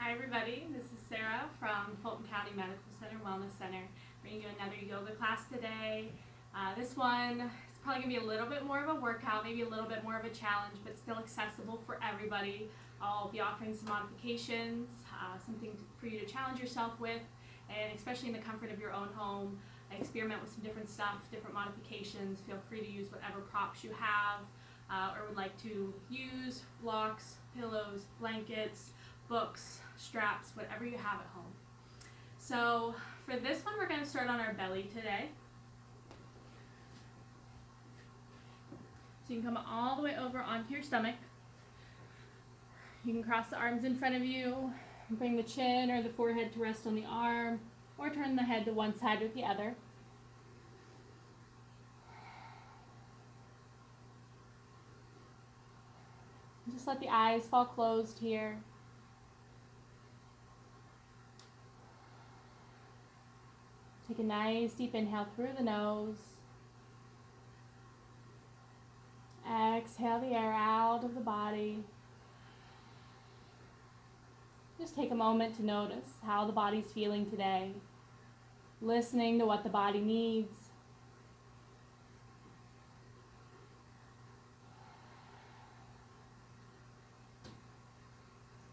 Hi everybody, this is Sarah from Fulton County Medical Center Wellness Center, bringing you another yoga class today. This one is probably going to be a little bit more of a workout, maybe a little bit more of a challenge, but still accessible for everybody. I'll be offering some modifications, something for you to challenge yourself with, and especially in the comfort of your own home. Experiment with some different stuff, different modifications. Feel free to use whatever props you have or would like to use, blocks, pillows, blankets, books, straps, whatever you have at home. So for this one, we're going to start on our belly today. So you can come all the way over onto your stomach. You can cross the arms in front of you, bring the chin or the forehead to rest on the arm, or turn the head to one side or the other. Just let the eyes fall closed here. Take a nice deep inhale through the nose. Exhale the air out of the body. Just take a moment to notice how the body's feeling today, listening to what the body needs.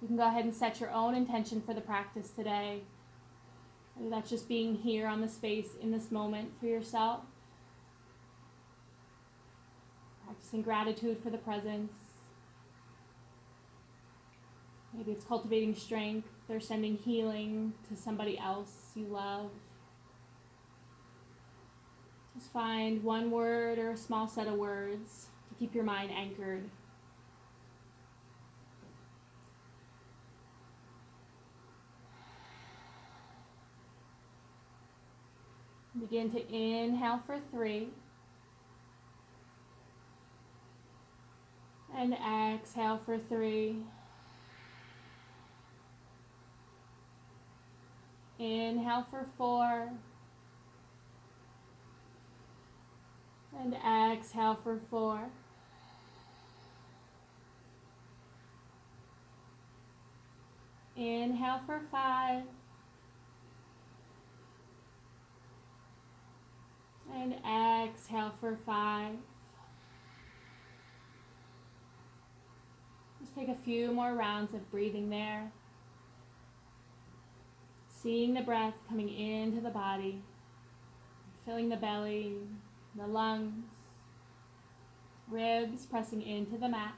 You can go ahead and set your own intention for the practice today. Maybe that's just being here on the space in this moment for yourself. Practicing gratitude for the presence. Maybe it's cultivating strength or sending healing to somebody else you love. Just find one word or a small set of words to keep your mind anchored. Begin to inhale for 3. And exhale for 3. Inhale for 4. And exhale for 4. Inhale for 5. And exhale for 5. Just take a few more rounds of breathing there. Seeing the breath coming into the body, filling the belly, the lungs, ribs pressing into the mat.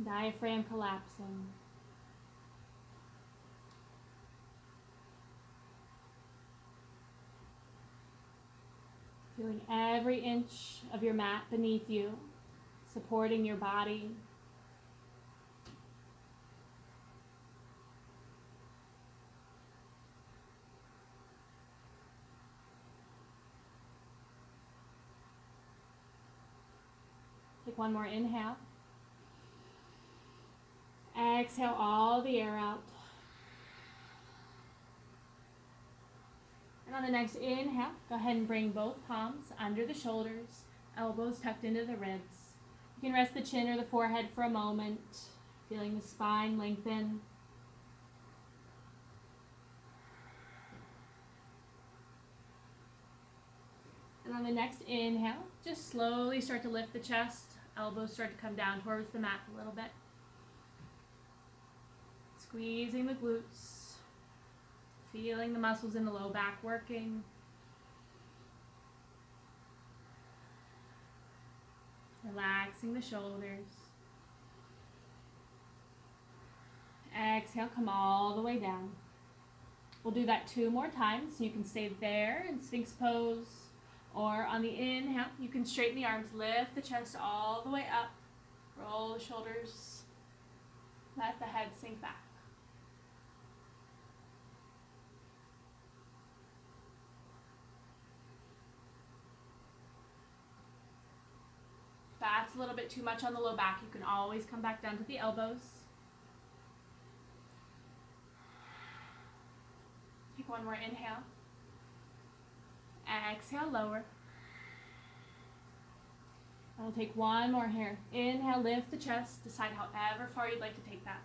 Diaphragm collapsing. Feeling every inch of your mat beneath you, supporting your body. Take one more inhale. Exhale all the air out. And on the next inhale, go ahead and bring both palms under the shoulders, elbows tucked into the ribs. You can rest the chin or the forehead for a moment, feeling the spine lengthen. And on the next inhale, just slowly start to lift the chest. Elbows start to come down towards the mat a little bit. Squeezing the glutes. Feeling the muscles in the low back working. Relaxing the shoulders. Exhale, come all the way down. We'll do that 2 more times. So you can stay there in Sphinx pose. Or on the inhale, you can straighten the arms, lift the chest all the way up. Roll the shoulders. Let the head sink back. If that's a little bit too much on the low back, you can always come back down to the elbows. Take one more inhale. Exhale, lower. And we'll take one more here. Inhale, lift the chest. Decide however far you'd like to take that.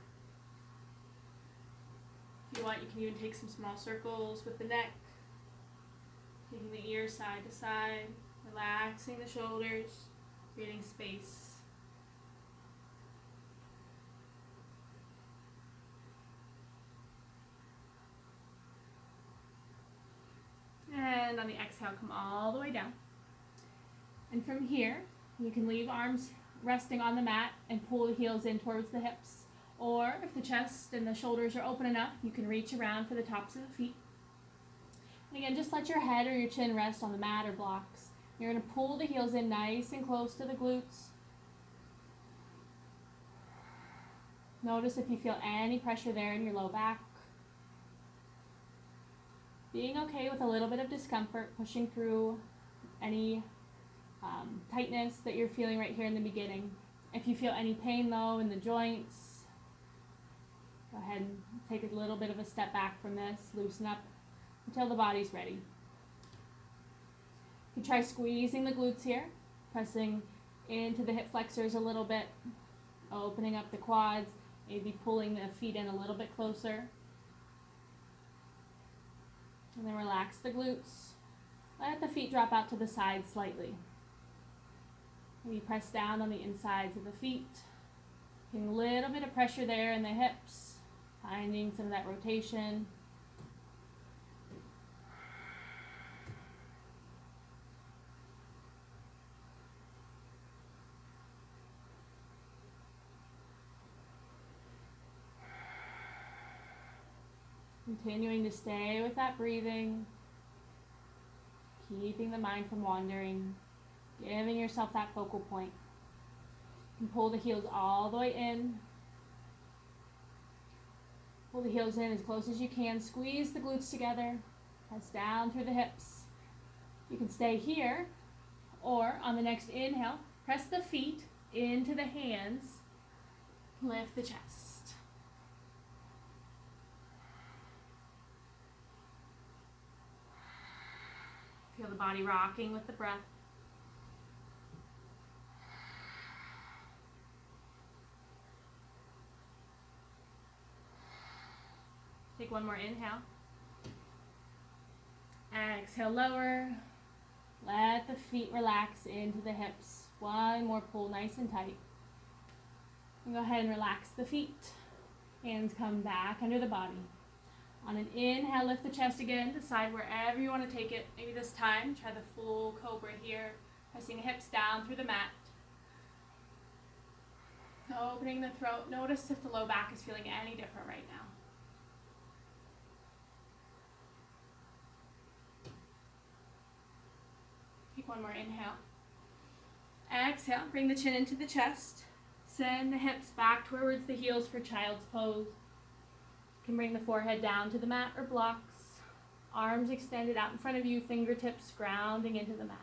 If you want, you can even take some small circles with the neck. Taking the ears side to side. Relaxing the shoulders. Creating space. And on the exhale, come all the way down. And from here, you can leave arms resting on the mat and pull the heels in towards the hips. Or if the chest and the shoulders are open enough, you can reach around for the tops of the feet. And again, just let your head or your chin rest on the mat or blocks. You're going to pull the heels in nice and close to the glutes. Notice if you feel any pressure there in your low back. Being okay with a little bit of discomfort, pushing through any tightness that you're feeling right here in the beginning. If you feel any pain though in the joints, go ahead and take a little bit of a step back from this, loosen up until the body's ready. You can try squeezing the glutes here, pressing into the hip flexors a little bit, opening up the quads, maybe pulling the feet in a little bit closer. And then relax the glutes. Let the feet drop out to the side slightly. Maybe press down on the insides of the feet. Getting a little bit of pressure there in the hips, finding some of that rotation. Continuing to stay with that breathing, keeping the mind from wandering, giving yourself that focal point. You can pull the heels all the way in. Pull the heels in as close as you can. Squeeze the glutes together. Press down through the hips. You can stay here, or on the next inhale, press the feet into the hands. Lift the chest. Feel the body rocking with the breath. Take one more inhale. Exhale, lower. Let the feet relax into the hips. One more pull, nice and tight. And go ahead and relax the feet. Hands come back under the body. On an inhale, lift the chest again. Decide wherever you want to take it. Maybe this time, try the full cobra here. Pressing the hips down through the mat. Opening the throat. Notice if the low back is feeling any different right now. Take one more inhale. Exhale, bring the chin into the chest. Send the hips back towards the heels for child's pose. You can bring the forehead down to the mat or blocks. Arms extended out in front of you, fingertips grounding into the mat.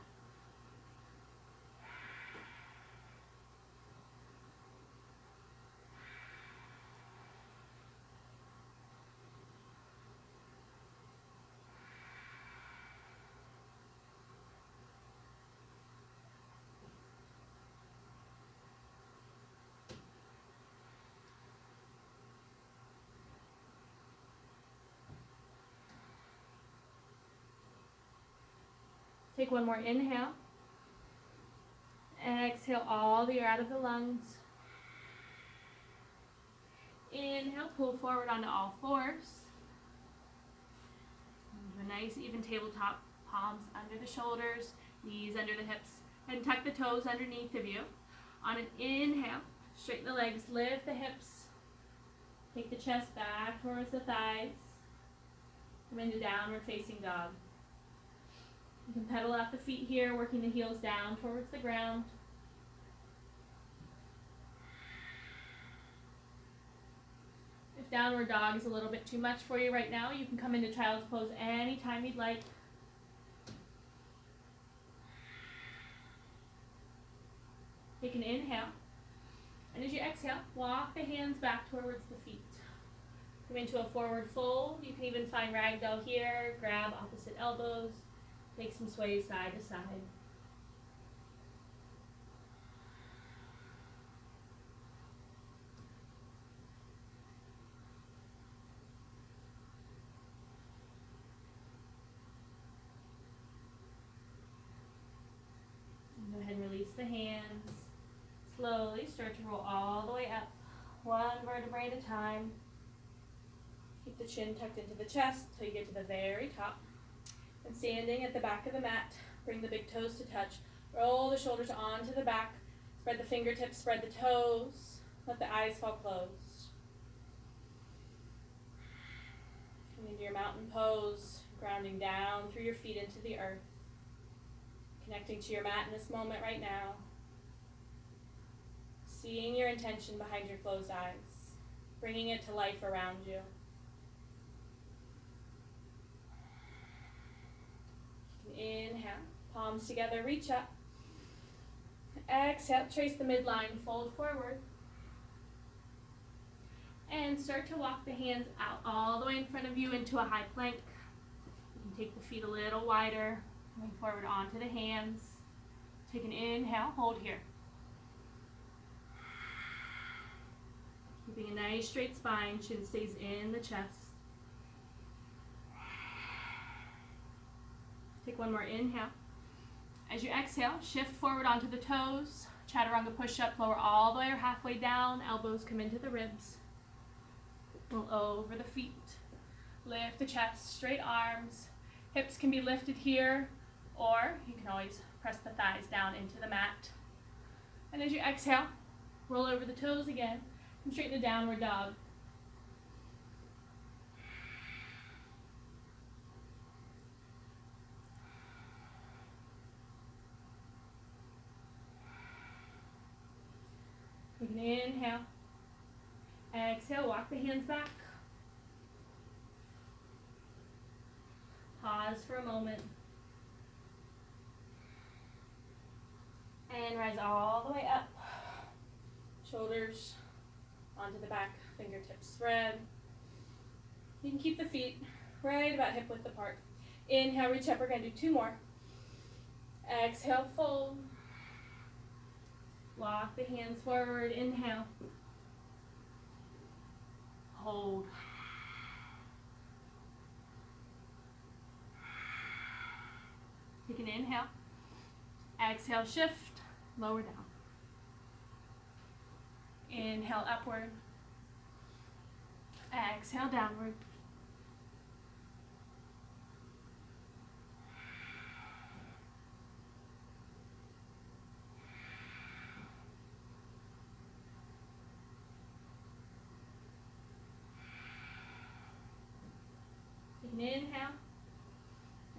Take one more inhale. Exhale all the air out of the lungs. Inhale, pull forward onto all fours. A nice even tabletop, palms under the shoulders, knees under the hips, and tuck the toes underneath of you. On an inhale, straighten the legs, lift the hips, take the chest back towards the thighs. Come into downward facing dog. You can pedal out the feet here, working the heels down towards the ground. If downward dog is a little bit too much for you right now, you can come into child's pose anytime you'd like. Take an inhale. And as you exhale, walk the hands back towards the feet. Come into a forward fold. You can even find ragdoll here. Grab opposite elbows. Make some sways side to side. the hands. Slowly start to roll all the way up, one vertebrae at a time. Keep the chin tucked into the chest till you get to the very top. And standing at the back of the mat, bring the big toes to touch. Roll the shoulders onto the back. Spread the fingertips, spread the toes. Let the eyes fall closed. Come into your mountain pose, grounding down through your feet into the earth. Connecting to your mat in this moment right now. Seeing your intention behind your closed eyes. Bringing it to life around you. Inhale, palms together, reach up. Exhale, trace the midline, fold forward. And start to walk the hands out all the way in front of you into a high plank. You can take the feet a little wider, going forward onto the hands. Take an inhale, hold here. Keeping a nice straight spine, chin stays in the chest. Take one more inhale. As you exhale, shift forward onto the toes. Chaturanga push-up, lower all the way or halfway down. Elbows come into the ribs. Roll over the feet. Lift the chest, straight arms. Hips can be lifted here, or you can always press the thighs down into the mat. And as you exhale, roll over the toes again and straighten to downward dog. You can inhale. Exhale, walk the hands back. Pause for a moment. And rise all the way up. Shoulders onto the back, fingertips spread. You can keep the feet right about hip width apart. Inhale, reach up. We're going to do two more. Exhale, fold. Walk the hands forward. Inhale. Hold. Take an inhale. Exhale, shift. Lower down. Inhale, upward. Exhale, downward. Take an inhale.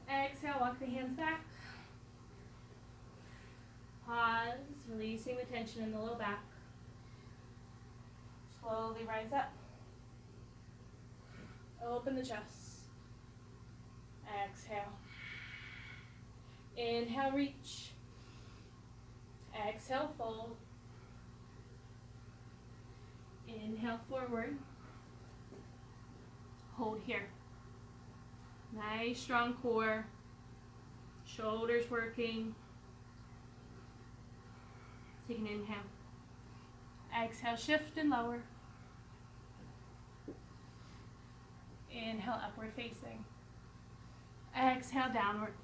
Exhale, walk the hands back. Pause, releasing the tension in the low back. Slowly rise up. Open the chest. Exhale. Inhale, reach. Exhale, fold. Inhale, forward. Hold here. Nice, strong core. Shoulders working. Take an inhale. Exhale, shift and lower. Inhale, upward facing. Exhale, downward.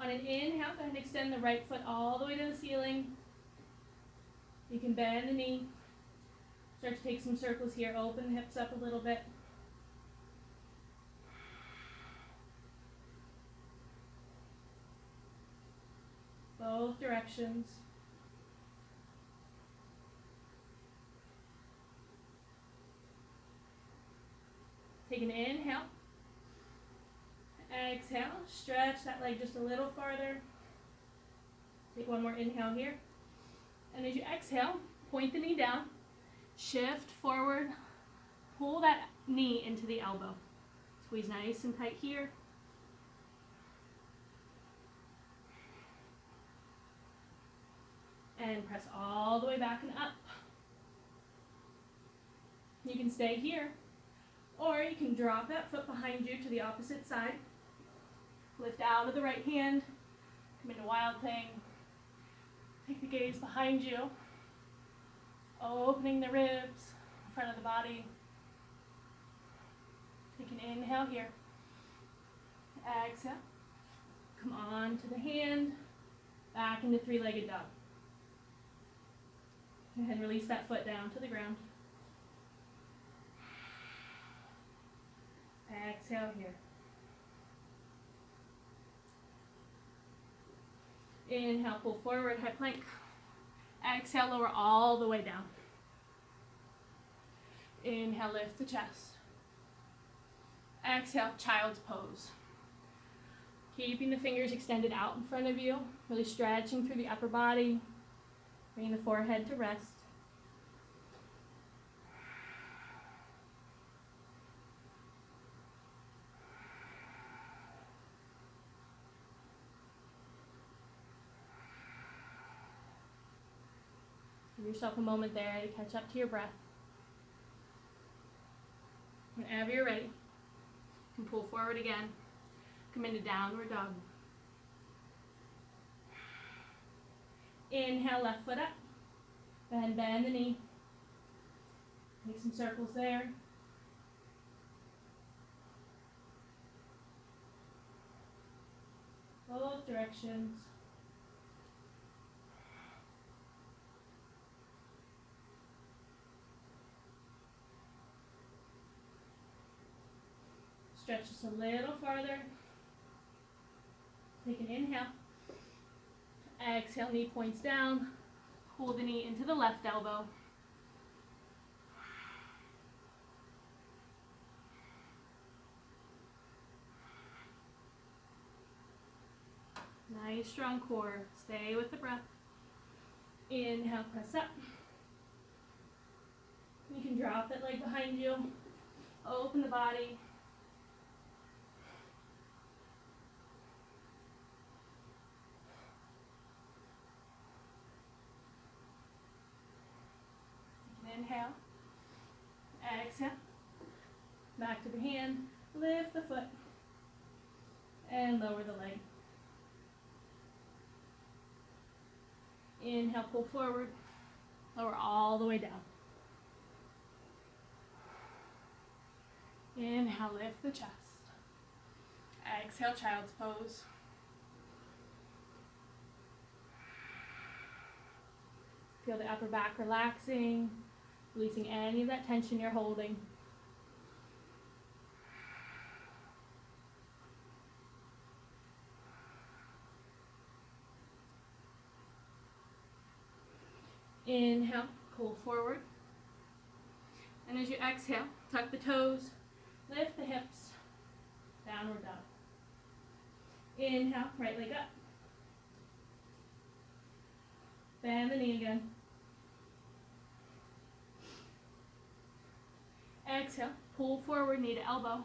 On an inhale, go ahead and extend the right foot all the way to the ceiling. You can bend the knee. Start to take some circles here. Open the hips up a little bit. Both directions. Take an inhale. Exhale. Stretch that leg just a little farther. Take one more inhale here. And as you exhale, point the knee down. Shift forward. Pull that knee into the elbow. Squeeze nice and tight here. And press all the way back and up. You can stay here, or you can drop that foot behind you to the opposite side. Lift out of the right hand. Come into wild thing. Take the gaze behind you. Opening the ribs in front of the body. Take an inhale here. Exhale. Come on to the hand, back into three-legged dog. Go ahead and release that foot down to the ground. Exhale here. Inhale, pull forward, high plank. Exhale, lower all the way down. Inhale, lift the chest. Exhale, child's pose. Keeping the fingers extended out in front of you, really stretching through the upper body, bringing the forehead to rest. Give yourself a moment there to catch up to your breath. Whenever you're ready, you can pull forward again. Come into downward dog. Inhale, left foot up. Go ahead and bend the knee. Make some circles there. Both directions. Stretch just a little farther. Take an inhale. Exhale, knee points down. Pull the knee into the left elbow. Nice strong core. Stay with the breath. Inhale, press up. You can drop that leg behind you. Open the body. Inhale, exhale, back to the hand, lift the foot, and lower the leg. Inhale, pull forward, lower all the way down. Inhale, lift the chest. Exhale, child's pose. Feel the upper back relaxing. Releasing any of that tension you're holding. Inhale, pull forward. And as you exhale, tuck the toes, lift the hips, downward dog. Inhale, right leg up. Bend the knee again. Exhale, pull forward, knee to elbow.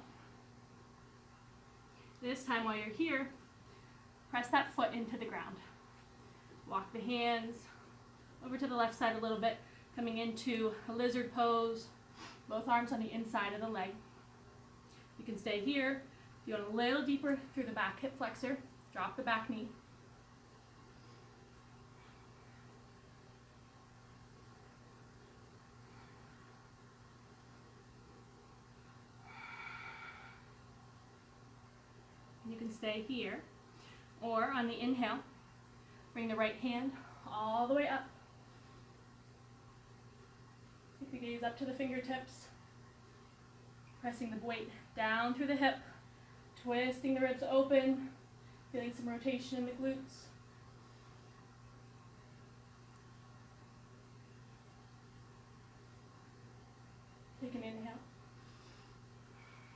This time while you're here, press that foot into the ground. Walk the hands over to the left side a little bit, coming into a lizard pose, both arms on the inside of the leg. You can stay here. If you want a little deeper through the back hip flexor, drop the back knee. You can stay here, or on the inhale, bring the right hand all the way up. Take the gaze up to the fingertips, pressing the weight down through the hip, twisting the ribs open, feeling some rotation in the glutes. Take an inhale.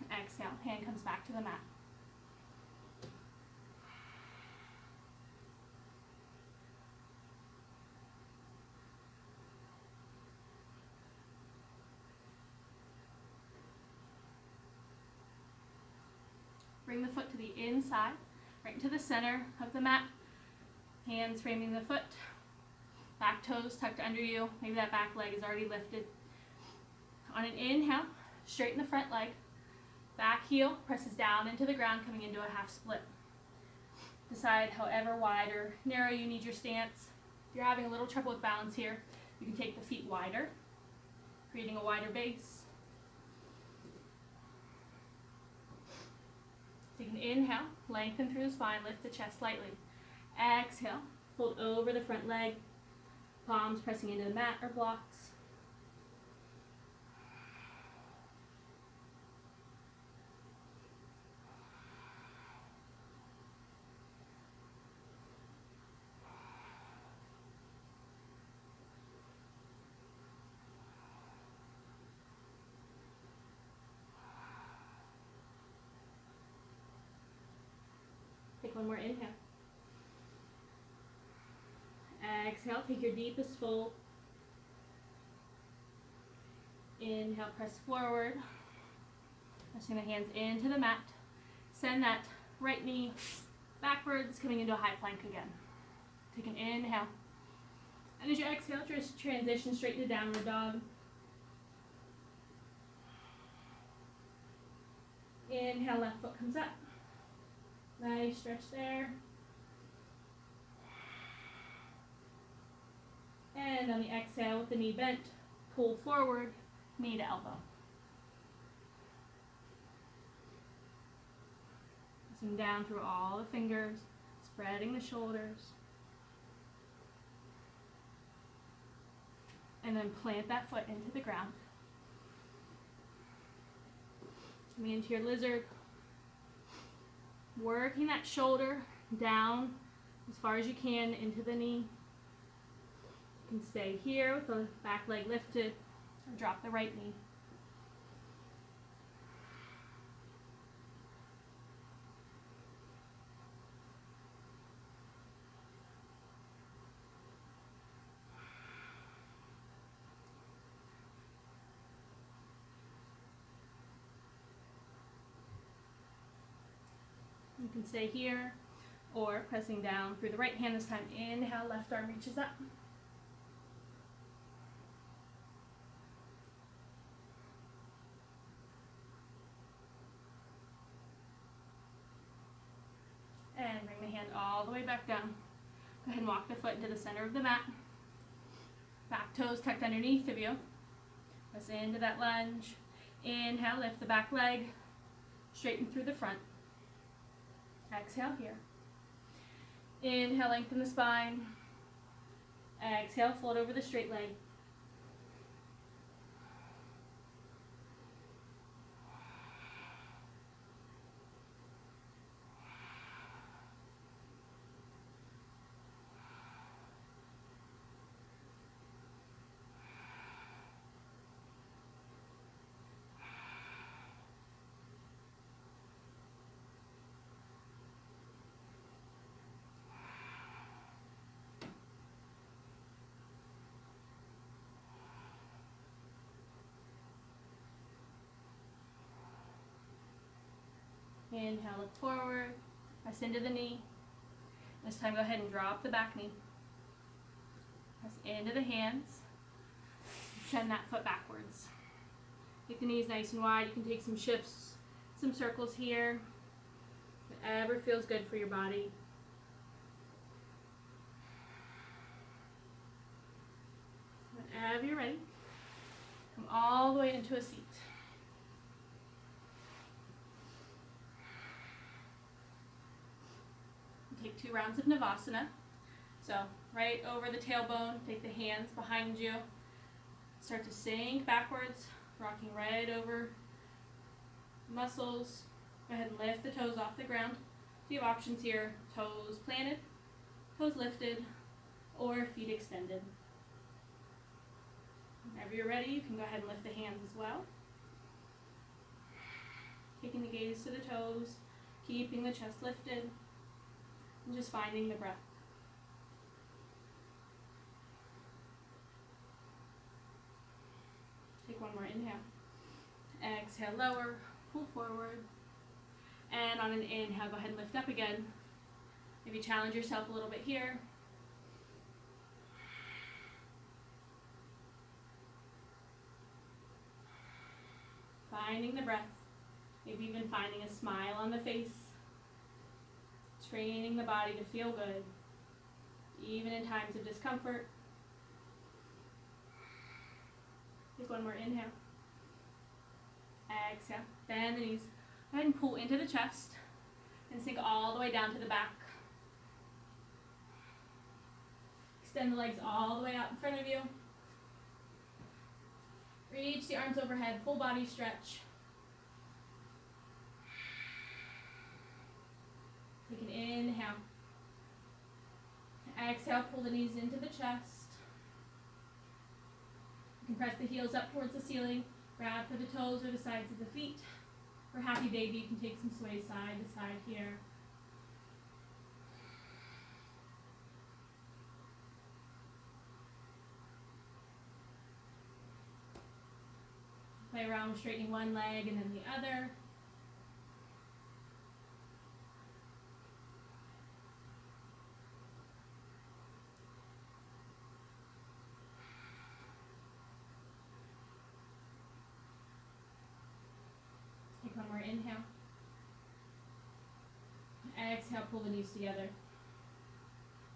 Exhale, hand comes back to the mat. Bring the foot to the inside, right into the center of the mat. Hands framing the foot. Back toes tucked under you. Maybe that back leg is already lifted. On an inhale, straighten the front leg. Back heel presses down into the ground, coming into a half split. Decide however wide or narrow you need your stance. If you're having a little trouble with balance here, you can take the feet wider, creating a wider base. Take an inhale, lengthen through the spine, lift the chest slightly. Exhale, fold over the front leg, palms pressing into the mat or blocks. Take one more inhale. Exhale, take your deepest fold. Inhale, press forward. Pressing the hands into the mat. Send that right knee backwards, coming into a high plank again. Take an inhale. And as you exhale, just transition straight to downward dog. Inhale, left foot comes up. Nice stretch there. And on the exhale, with the knee bent, pull forward, knee to elbow. Pressing down through all the fingers, spreading the shoulders. And then plant that foot into the ground. Coming into your lizard. Working that shoulder down as far as you can into the knee. You can stay here with the back leg lifted or drop the right knee. You can stay here or pressing down through the right hand this time. Inhale, left arm reaches up. And bring the hand all the way back down. Go ahead and walk the foot into the center of the mat. Back toes tucked underneath of you. Press into that lunge. Inhale, lift the back leg. Straighten through the front. Exhale here. Inhale, lengthen the spine. Exhale, fold over the straight leg. Inhale, look forward, press into the knee. This time go ahead and drop the back knee. Press into the hands. Send that foot backwards. Take the knees nice and wide. You can take some shifts, some circles here. Whatever feels good for your body. Whenever you're ready, come all the way into a seat. Take 2 rounds of Navasana. So right over the tailbone, take the hands behind you. Start to sink backwards, rocking right over muscles. Go ahead and lift the toes off the ground. So you have options here, toes planted, toes lifted, or feet extended. Whenever you're ready, you can go ahead and lift the hands as well. Taking the gaze to the toes, keeping the chest lifted. And just finding the breath. Take one more inhale. Exhale, lower, pull forward. And on an inhale, go ahead and lift up again. Maybe challenge yourself a little bit here. Finding the breath. Maybe even finding a smile on the face. Training the body to feel good, even in times of discomfort. Take one more inhale. Exhale. Bend the knees. Go ahead and pull into the chest. And sink all the way down to the back. Extend the legs all the way out in front of you. Reach the arms overhead, full body stretch. Take an inhale. Exhale, pull the knees into the chest. You can press the heels up towards the ceiling. Grab for the toes or the sides of the feet. For happy baby, you can take some sway side to side here. Play around with straightening one leg and then the other. Take one more inhale. Exhale, pull the knees together.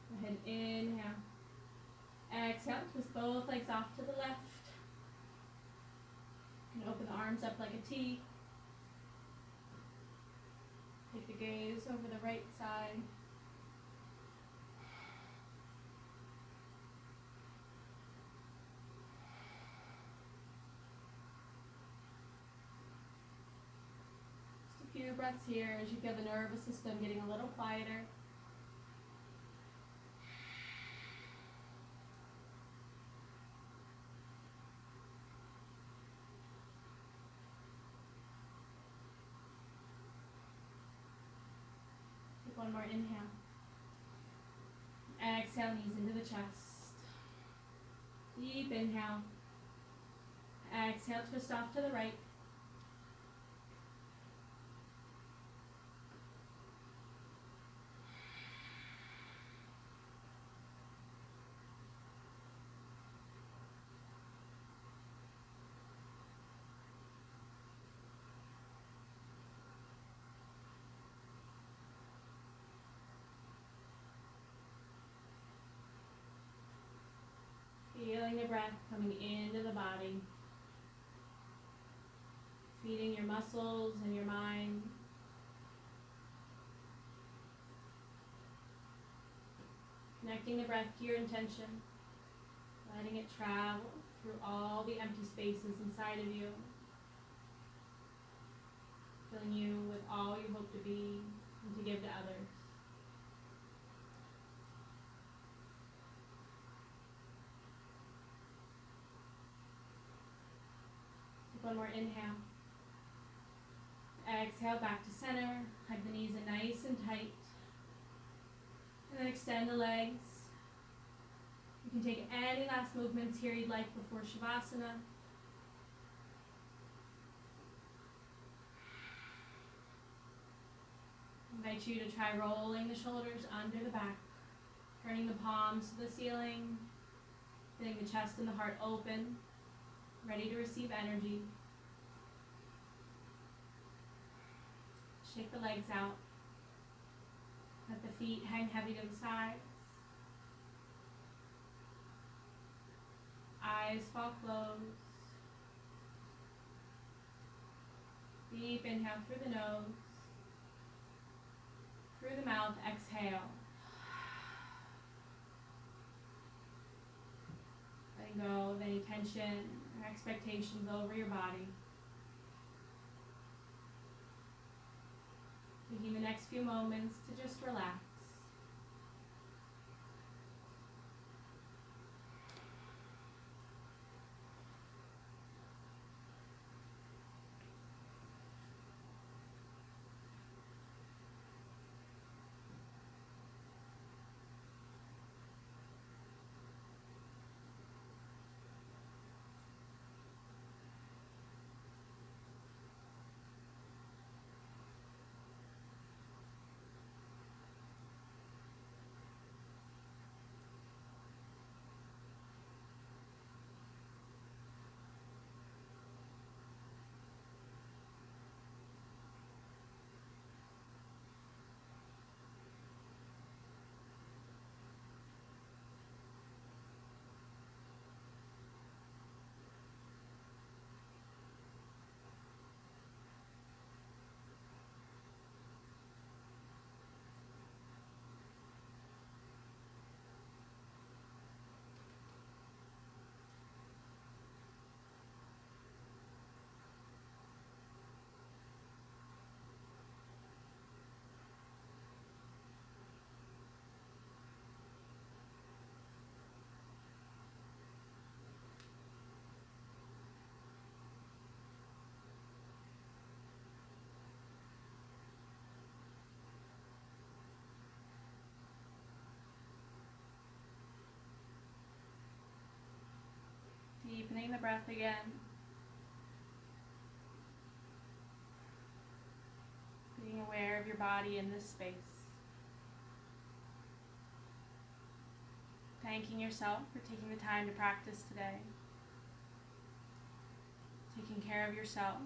Go ahead, inhale. Exhale, twist both legs off to the left. You can open the arms up like a T. Take the gaze over the right side. Just a few breaths here as you feel the nervous system getting a little quieter. One more inhale. Exhale, knees into the chest. Deep inhale. Exhale, twist off to the right. Feeling the breath coming into the body. Feeding your muscles and your mind. Connecting the breath to your intention. Letting it travel through all the empty spaces inside of you. Filling you with all you hope to be and to give to others. One more inhale. Exhale, back to center. Hug the knees in nice and tight. And then extend the legs. You can take any last movements here you'd like before Shavasana. I invite you to try rolling the shoulders under the back. Turning the palms to the ceiling. Getting the chest and the heart open. Ready to receive energy. Shake the legs out. Let the feet hang heavy to the sides. Eyes fall closed. Deep inhale through the nose. Through the mouth, exhale. Letting go of any tension or expectations over your body. Taking the next few moments to just relax. deepening the breath again. Being aware of your body in this space. Thanking yourself for taking the time to practice today. Taking care of yourself,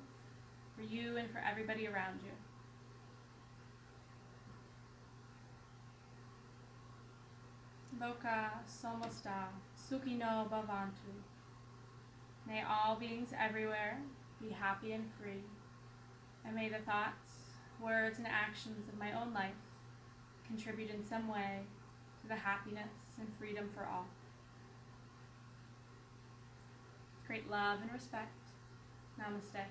for you and for everybody around you. Loka samasta sukhino bhavantu. May all beings everywhere be happy and free, and may the thoughts, words, and actions of my own life contribute in some way to the happiness and freedom for all. Great love and respect. Namaste.